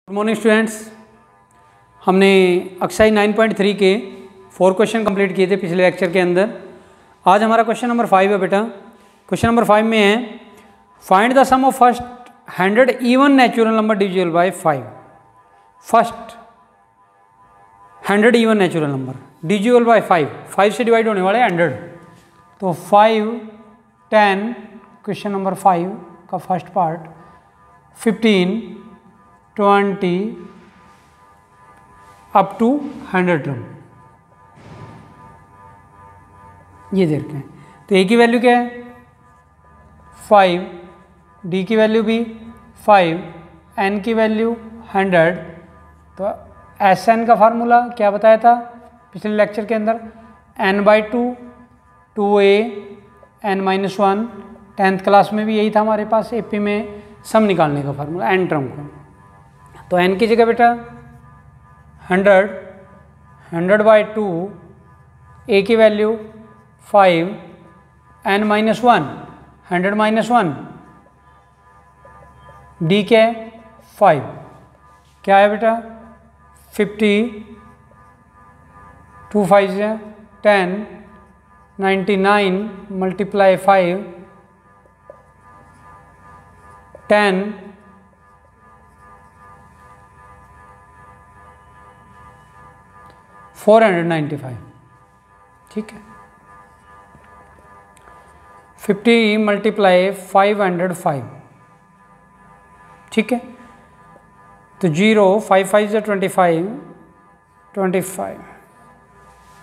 Good morning students. हमने exercise 9.3 के 4 question complete किए थे पिछले लेक्चर के अंदर। आज हमारा क्वेश्चन नंबर 5 है बेटा। क्वेश्चन नंबर 5 में है find the sum of first 100 even natural number divisible by 5। First 100 even natural number divisible by 5 से डिवाइड होने वाले 100। तो 5, 10, क्वेश्चन नंबर 5 का first part, 15, 20 up to 100 term, ये दे रखे हैं। तो ए की वैल्यू क्या है 5, डी की वैल्यू भी 5, एन की वैल्यू 100। तो एस एन का फार्मूला क्या बताया था पिछले लेक्चर के अंदर, n/2 2a n-1। 10th class में भी यही था हमारे पास एपी में सम निकालने का फार्मूला एन टर्म को। तो n की जगह बेटा 100/2, a की वैल्यू 5, n-1 100-1, d क्या है 5, क्या है बेटा 50, 2 5 से 10, 99 मल्टीप्लाई 5, 10, 495। ठीक है, 50 मल्टीप्लाई 505। ठीक है, तो 0 5 5 से 25,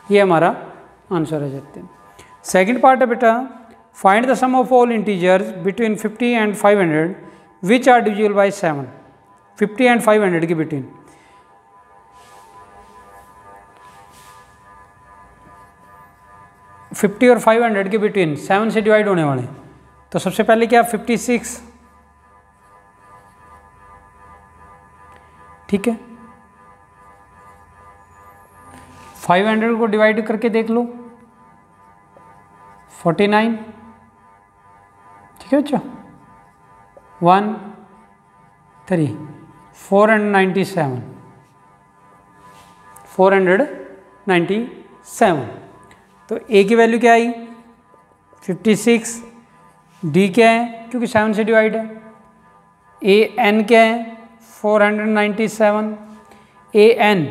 ये हमारा आंसर है जाते हैं। सेकेंड पार्ट है बेटा find the sum of all integers between 50 and 500 which are divisible by 7। 50 and 500 के बिटवीन 50 और 500 के बिटवीन 7 से डिवाइड होने वाले। तो सबसे पहले क्या 56, ठीक है, 500 को डिवाइड करके देख लो 49। ठीक है बच्चों, 1 3 497, 497। तो a की वैल्यू क्या आई 56, d क्या है क्योंकि 7 से डिवाइड है, a n क्या है 497, a n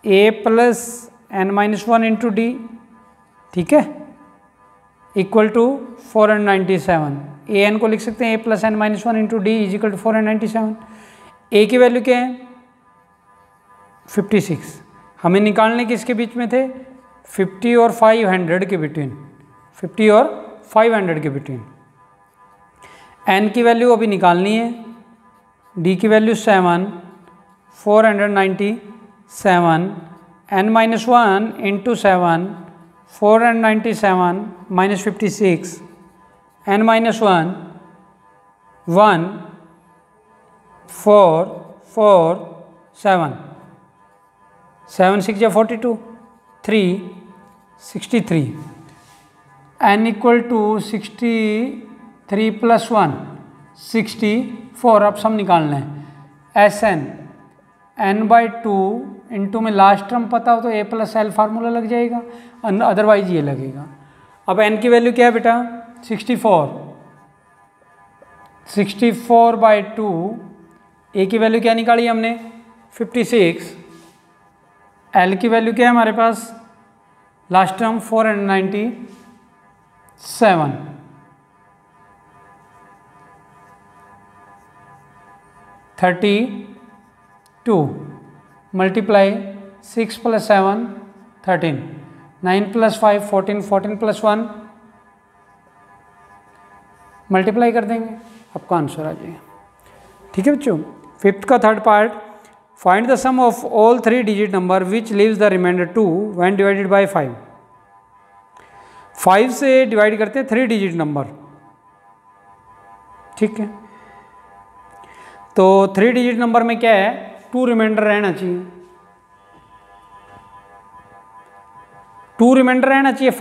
a plus n-1 into D, ठीक है, इक्वल टू 497। a n को लिख सकते हैं a plus n-1 into d is equal to 497। a की वैल्यू क्या है 56, हमें निकालने किसके बीच में थे 50 और 500 के बिटवीन, 50 और 500 के बिटवीन। n की वैल्यू अभी निकालनी है, d की value 7, 497, n-1 into 7, 497 minus 56, n-1 1 4 4 7 7 6 या 42, 3 63, n इक्वल टू 63 प्लस 1 64। अब सम निकालना है एस एन n/2 इंटू में लास्ट टर्म पता हो तो a प्लस एल फार्मूला लग जाएगा, अदरवाइज ये लगेगा। अब n की वैल्यू क्या है बेटा 64, 64/2, a की वैल्यू क्या निकाली हमने 56, l की वैल्यू क्या है हमारे पास last term 497, 32 multiply 6 plus 7 13, 9 plus 5 14, 14 plus 1 multiply कर देंगे, आपका आंसर आ जाएगा। ठीक है बच्चों, फिफ्थ का third part find the sum of all 3 digit number which leaves the reminder 2 when divided by 5। 5 से डिवाइड करते हैं 3 डिजिट नंबर, ठीक है। तो 3 डिजिट नंबर में क्या है 2 रिमाइंडर रहना चाहिए, 2 रिमाइंडर रहना चाहिए।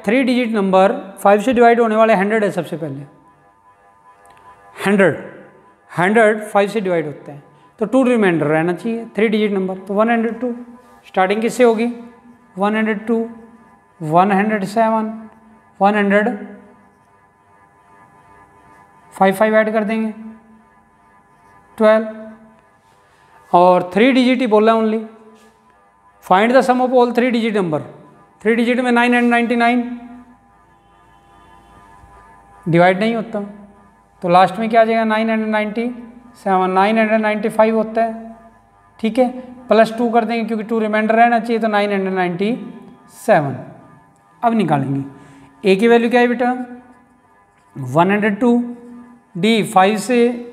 3 डिजिट नंबर 5 से डिवाइड होने वाले 100 है। सबसे पहले 100 5 से डिवाइड होते हैं, तो 2 रिमाइंडर रहना चाहिए, 3 डिजिट नंबर। तो 102 स्टार्टिंग किससे होगी, 102, 107, 100, 5 ऐड कर देंगे 12, और 3 डिजिट ही बोला only. Find the sum of all 3 digit number. 3 digit में 999 डिवाइड नहीं होता, तो लास्ट में क्या आ जाएगा 997, 995 होता है, ठीक है, +2 कर देंगे क्योंकि 2 रिमाइंडर रहना चाहिए, तो 997। अब निकालेंगे ए की वैल्यू क्या है बेटा 102, डी 5 से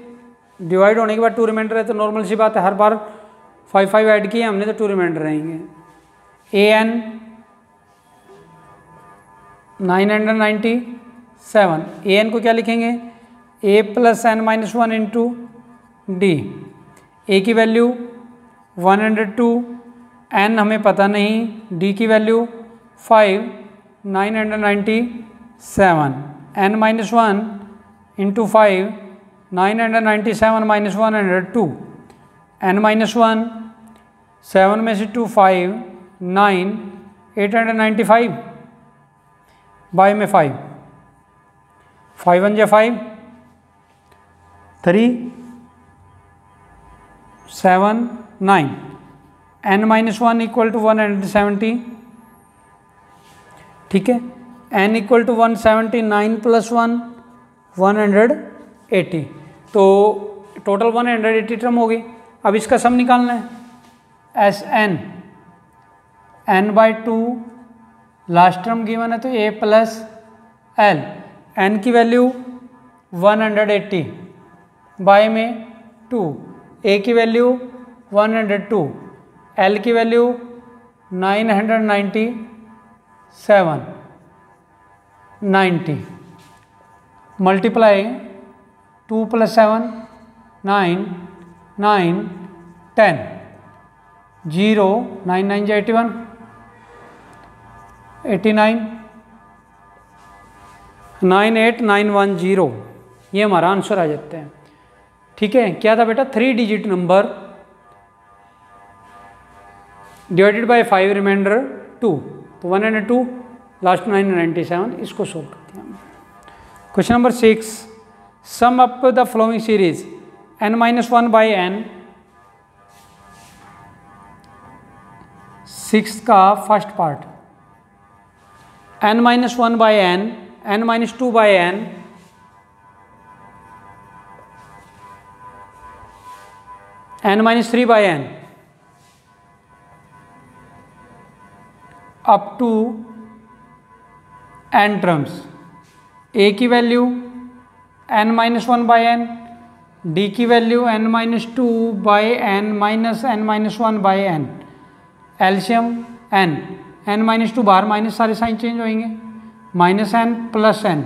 डिवाइड होने के बाद 2 रिमाइंडर है, तो नॉर्मल सी बात है, हर बार 5 ऐड किए हमने, तो 2 रिमाइंडर रहेंगे। ए एन 997, ए एन को क्या लिखेंगे a + n-1 इंटू डी। ए की वैल्यू 102, n हमें पता नहीं, डी की वैल्यू 5, 997, n-1 इंटू 5, 997 - 102, n-1 7 में से 2 5, 9, 895 बाय में 5, 5 1 5, 3 7 9, n-1 इक्वल टू 170, ठीक है, n इक्वल टू 179 + 1 180, तो टोटल 180 टर्म हो गई। अब इसका सम निकालना है, S N n/2, last term given है तो a + l, n की वैल्यू 180 बाय में 2, a की वैल्यू 102, l की वैल्यू 997, 90, मल्टीप्लाई 2 + 7 9, 9 10, 0 9 9 81, 89, 98910, ये हमारा आंसर आ जाता है, ठीक है। क्या था बेटा 3 digit number divided by 5 reminder 2, तो 102 लास्ट 997, इसको सोल्व करते हैं। Question number 6, sum up the following series n-1/n, 6 का first part, n-1/n, n-2/n, n-3/n up to n terms. a की वैल्यू n-1/n, d की वैल्यू n-2/n - n-1/n, एल्शियम n, n-2 बाहर minus, सारे साइन चेंज होंगे, -n + n,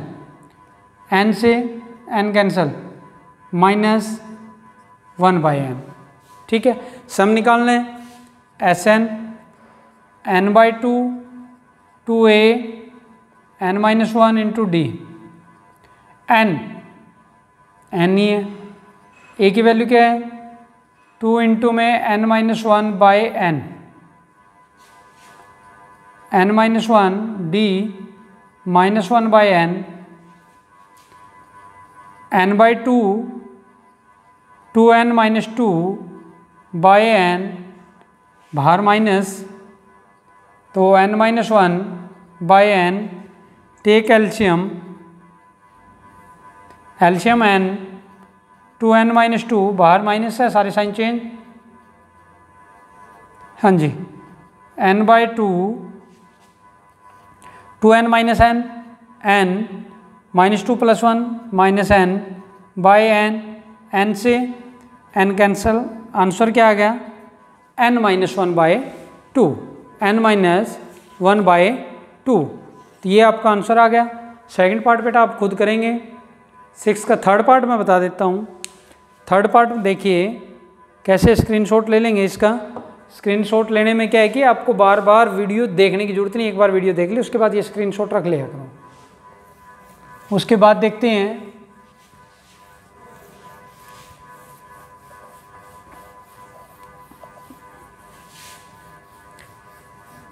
n से n cancel, -1/n, ठीक है। सम निकालना है, Sn n/2 2a n-1 into D, n ही है, a की वैल्यू क्या है 2 इंटू में n-1/n, n-1 d -1/n, n/2 2n - 2/n, बाहर माइनस, तो n-1/n, टेक एल्शियम, एल्शियम n, 2n - 2 बाहर माइनस है, सारे साइन चेंज, हाँ जी, n/2 2n - n, n -2 + 1 -n/n, n से n कैंसल, आंसर क्या आ गया n-1/2, n-1/2, तो ये आपका आंसर आ गया। सेकंड पार्ट बेटा आप खुद करेंगे। 6 का थर्ड पार्ट मैं बता देता हूँ। थर्ड पार्ट देखिए कैसे स्क्रीनशॉट ले लेंगे इसका। स्क्रीनशॉट लेने में क्या है कि आपको बार बार वीडियो देखने की जरूरत नहीं, एक बार वीडियो देख ली उसके बाद ये स्क्रीनशॉट रख लिया करो। उसके बाद देखते हैं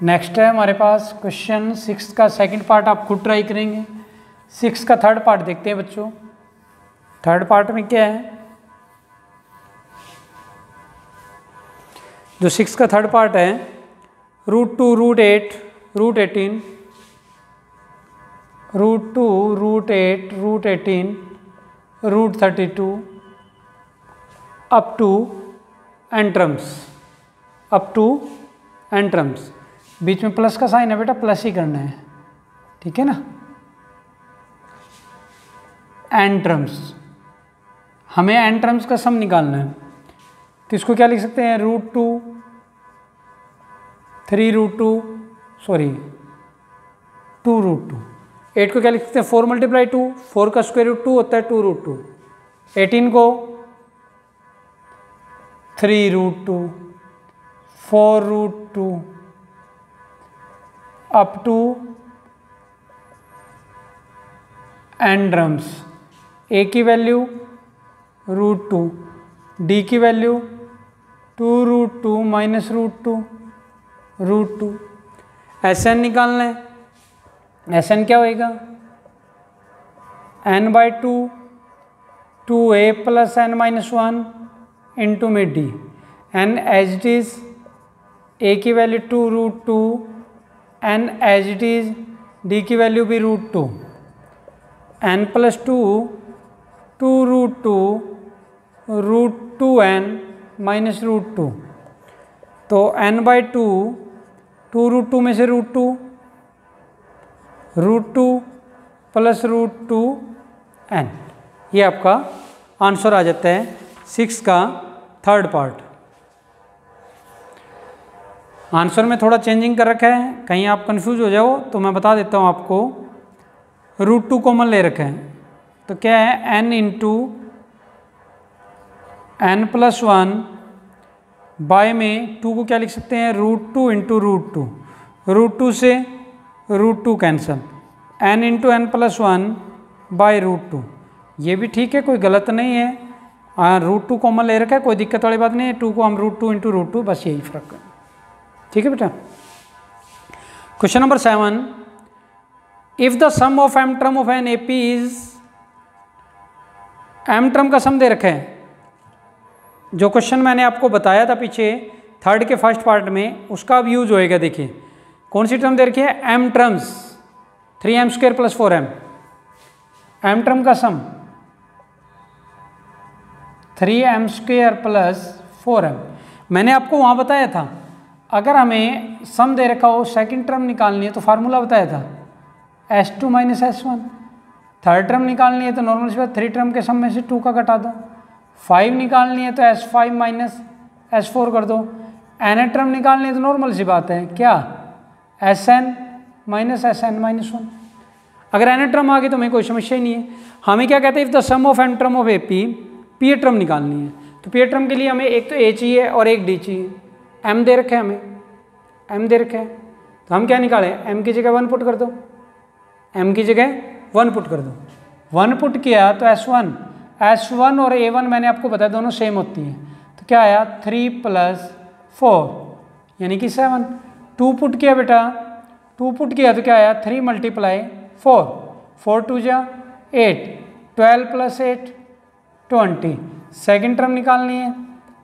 नेक्स्ट है हमारे पास क्वेश्चन 6 का सेकंड पार्ट, आप खुद ट्राई करेंगे। 6 का थर्ड पार्ट देखते हैं बच्चों। थर्ड पार्ट में क्या है, जो 6 का थर्ड पार्ट है, √2 √8 √18 √2 √8 √18 √32 अप टू एंट्रम्स, अप टू एंट्रम्स। बीच में प्लस का साइन है बेटा, प्लस ही करना है, ठीक है ना। एंट्रम्स, हमें एंट्रम्स का सम निकालना है, तो इसको क्या लिख सकते हैं, √2 3 √2 सॉरी 2 √2। 8 को क्या लिख सकते हैं, 4 × 2, 4 का स्क्वायर रूट 2 होता है 2 √2। 18 को 3 √2 4 √2 अप टू एंड्रम्स। ए की वैल्यू √2, डी की वैल्यू 2 √2 माइनस √2 √2। एस एन निकालना है, एस एन क्या होएगा, n/2 2a + n-1 इंटू में d. n as it is, a की value 2 √2, n as it is, d की वैल्यू भी √2, n + 2 2 √2 √2n माइनस √2। तो n/2 2 √2 में से √2 + √2n, ये आपका आंसर आ जाता है 6 का थर्ड पार्ट। आंसर में थोड़ा चेंजिंग कर रखा है, कहीं आप कंफ्यूज हो जाओ तो मैं बता देता हूँ आपको। √2 कॉमन ले रखा है, तो क्या है, n × n + 1 बाय में 2 को क्या लिख सकते हैं, √2 × √2, √2 से √2 कैंसल, n × n + 1 बाय √2। ये भी ठीक है, कोई गलत नहीं है। √2 कॉमन ले रखा है, कोई दिक्कत वाली बात नहीं है। 2 को हम √2 × √2, बस यही फर्क है, ठीक है बेटा। Question number 7, if the sum of m term of an AP is, m term का सम दे रखा है। जो क्वेश्चन मैंने आपको बताया था पीछे थर्ड के फर्स्ट पार्ट में, उसका अब यूज होएगा। देखिए कौन सी टर्म दे रखी है, m terms 3m² + 4m, m term का सम 3m² + 4m। मैंने आपको वहाँ बताया था, अगर हमें सम दे रखा हो, सेकंड टर्म निकालनी है तो फार्मूला बताया था S2 - S1। थर्ड टर्म निकालनी है तो नॉर्मल सी बात, 3 टर्म के सम में से 2 का घटा दो। 5 निकालनी है तो S5 - S4 कर दो। n टर्म निकालनी है तो नॉर्मल सी बात है, क्या, Sn - Sn-1। अगर n टर्म आ गई तो हमें कोई समस्या ही नहीं है। हमें क्या कहते हैं, if the sum of m term of AP, P term निकालनी है, तो P टर्म के लिए हमें एक तो A चाहिए और एक D चाहिए। m दे रखे हैं, हमें m दे रखे हैं, तो हम क्या निकालें, m की जगह 1 पुट कर दो, m की जगह 1 पुट कर दो। 1 पुट किया तो S1 और A1 मैंने आपको बताया दोनों सेम होती हैं, तो क्या आया 3 + 4 यानी कि 7। 2 पुट किया बेटा, 2 पुट किया तो क्या आया, 3 × 4, 4 2 जा 8, 12 + 8 20। सेकेंड टर्म निकालनी है,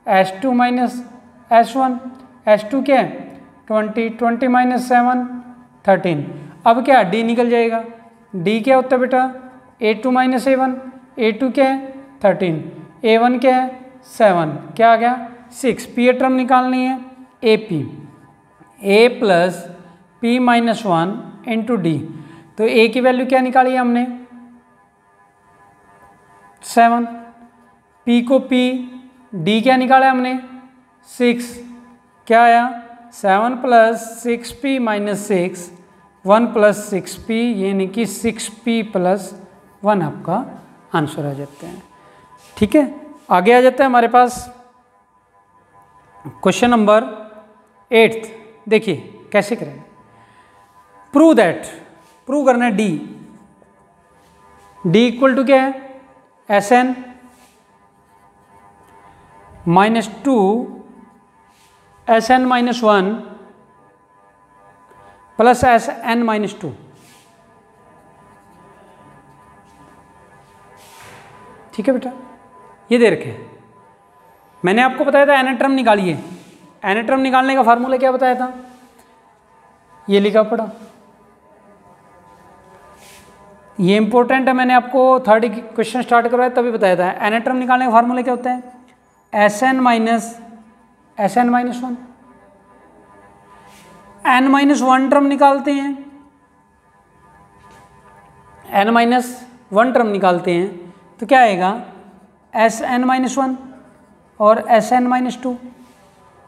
S2 - S1, S2 क्या है 20, 20 - 7 13। अब क्या D निकल जाएगा, D क्या होता है बेटा, A2 - A1, A2 क्या है 13, A1 क्या है 7, क्या आ गया 6। P टर्म निकालनी है, AP, A + P - 1 × D। तो A की वैल्यू क्या निकाली है हमने 7, P को P, D क्या निकाला हमने 6, क्या आया 7 + 6P - 6, 1 + 6P यानी कि 6P + 1 आपका आंसर आ जाते हैं, ठीक है। आगे आ जाता है हमारे पास क्वेश्चन नंबर 8। देखिए कैसे करेंगे, प्रूव दैट, प्रूव करना है D इक्वल टू क्या है Sn - 2 Sn - 1 प्लस Sn-2। ठीक है बेटा, ये दे रखे। मैंने आपको बताया था एन टर्म निकालिए। एन टर्म निकालने का फार्मूला क्या बताया था, ये लिखा पड़ा। ये इंपॉर्टेंट है, मैंने आपको थर्ड क्वेश्चन स्टार्ट करवाया तभी बताया था। एन टर्म निकालने का फार्मूला क्या होता है, Sn minus Sn-1। n-1 term निकालते हैं, n-1 टर्म निकालते हैं तो क्या आएगा, Sn-1 और Sn-2।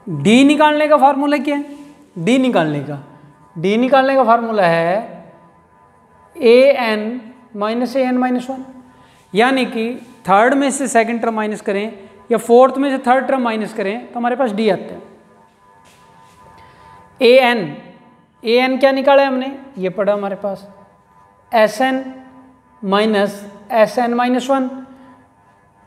d निकालने का फार्मूला क्या है, d निकालने का फार्मूला है an माइनस an-1। यानी कि थर्ड में से सेकंड टर्म माइनस करें या फोर्थ में से थर्ड टर्म माइनस करें तो हमारे पास d आता है। an क्या निकाला है हमने, ये पढ़ा हमारे पास, Sn minus Sn-1।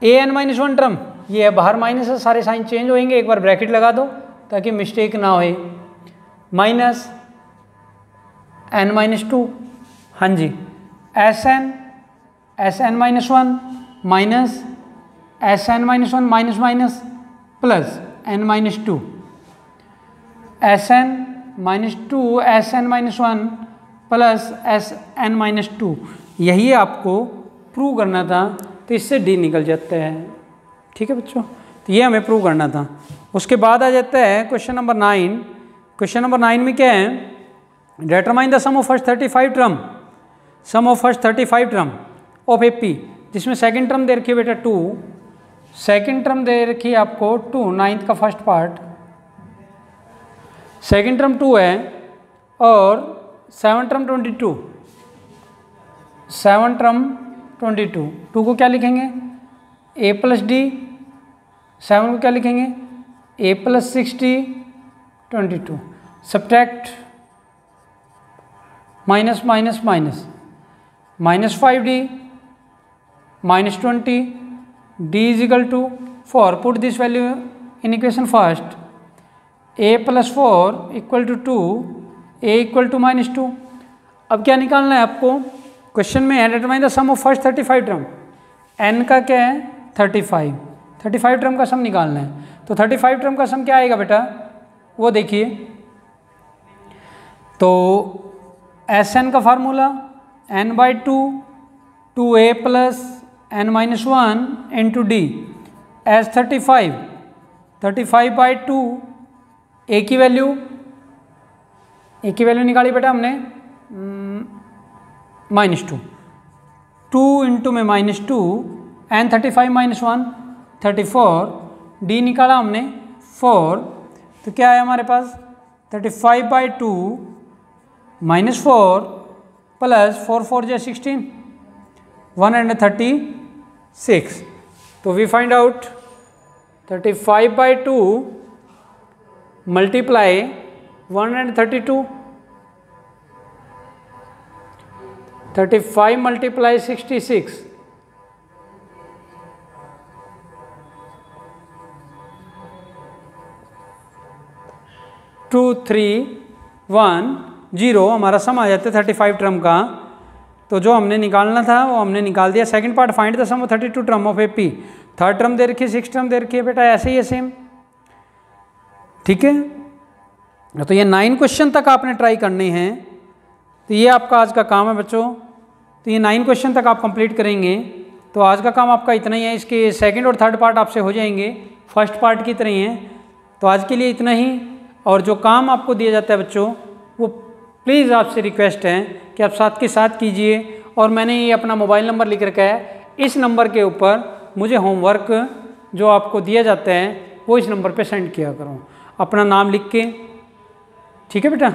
an-1 term ये है बाहर माइनस है, सारे साइन चेंज होंगे, एक बार ब्रैकेट लगा दो ताकि मिस्टेक ना होए, माइनस n-2। हाँ जी, Sn-1 minus Sn-1 minus minus plus n-2, Sn-2 Sn-1 plus Sn-2। यही आपको प्रूव करना था, तो इससे d निकल जाता है। ठीक है बच्चों, तो ये हमें प्रूव करना था। उसके बाद आ जाता है क्वेश्चन नंबर 9। क्वेश्चन नंबर 9 में क्या है, determine the sum of first 35 term, sum of first 35 term of AP, जिसमें सेकंड टर्म दे रखी है बेटा 2, सेकंड टर्म दे रखी है आपको 2, नाइन्थ का फर्स्ट पार्ट, सेकंड टर्म 2 है और 7 टर्म 22, 7 टर्म 22। 2 को क्या लिखेंगे, a प्लस डी, 7 को क्या लिखेंगे, a plus 6d 22, subtract minus minus minus, minus 5d minus 20, d is equal to 4, put this value in equation first, a plus 4 equal to 2, a equal to -2। अब क्या निकालना है आपको, क्वेश्चन में है determine the sum of first 35 term, n का क्या है 35 टर्म का सम निकालना है। तो 35 टर्म का सम क्या आएगा बेटा, वो देखिए, तो Sn का formula n/2 2a plus n-1 into d as 35/2, a की वैल्यू निकाली बेटा हमने -2, 2 इंटू में -2 n 35 -1 34, d निकाला हमने 4, तो क्या है हमारे पास 35/2 -4 प्लस 4 4 जो 16, 136। तो we find out 35/2 multiply 132, 35 multiply 66, 2 3 1 0 हमारा सम आ जाता है 35 टर्म का। तो जो हमने निकालना था वो हमने निकाल दिया। Second part, find the sum of 32 term of AP। Third term दे रखी है, 6 टर्म दे रखी है बेटा, ऐसे ही है सेम। ठीक है, तो ये 9 क्वेश्चन तक आपने ट्राई करने हैं। तो ये आपका आज का काम है बच्चों। तो ये 9 क्वेश्चन तक आप कंप्लीट करेंगे तो आज का काम आपका इतना ही है। इसके सेकंड और थर्ड पार्ट आपसे हो जाएंगे, फर्स्ट पार्ट की तरह ही हैं। तो आज के लिए इतना ही। और जो काम आपको दिया जाता है बच्चों, वो प्लीज़ आपसे रिक्वेस्ट है कि आप साथ के साथ कीजिए। और मैंने ये अपना मोबाइल नंबर लिख रखा है, इस नंबर के ऊपर मुझे होमवर्क जो आपको दिया जाता है वो इस नंबर पे सेंड किया करो, अपना नाम लिख के। ठीक है बेटा,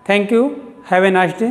thank you, have a nice day.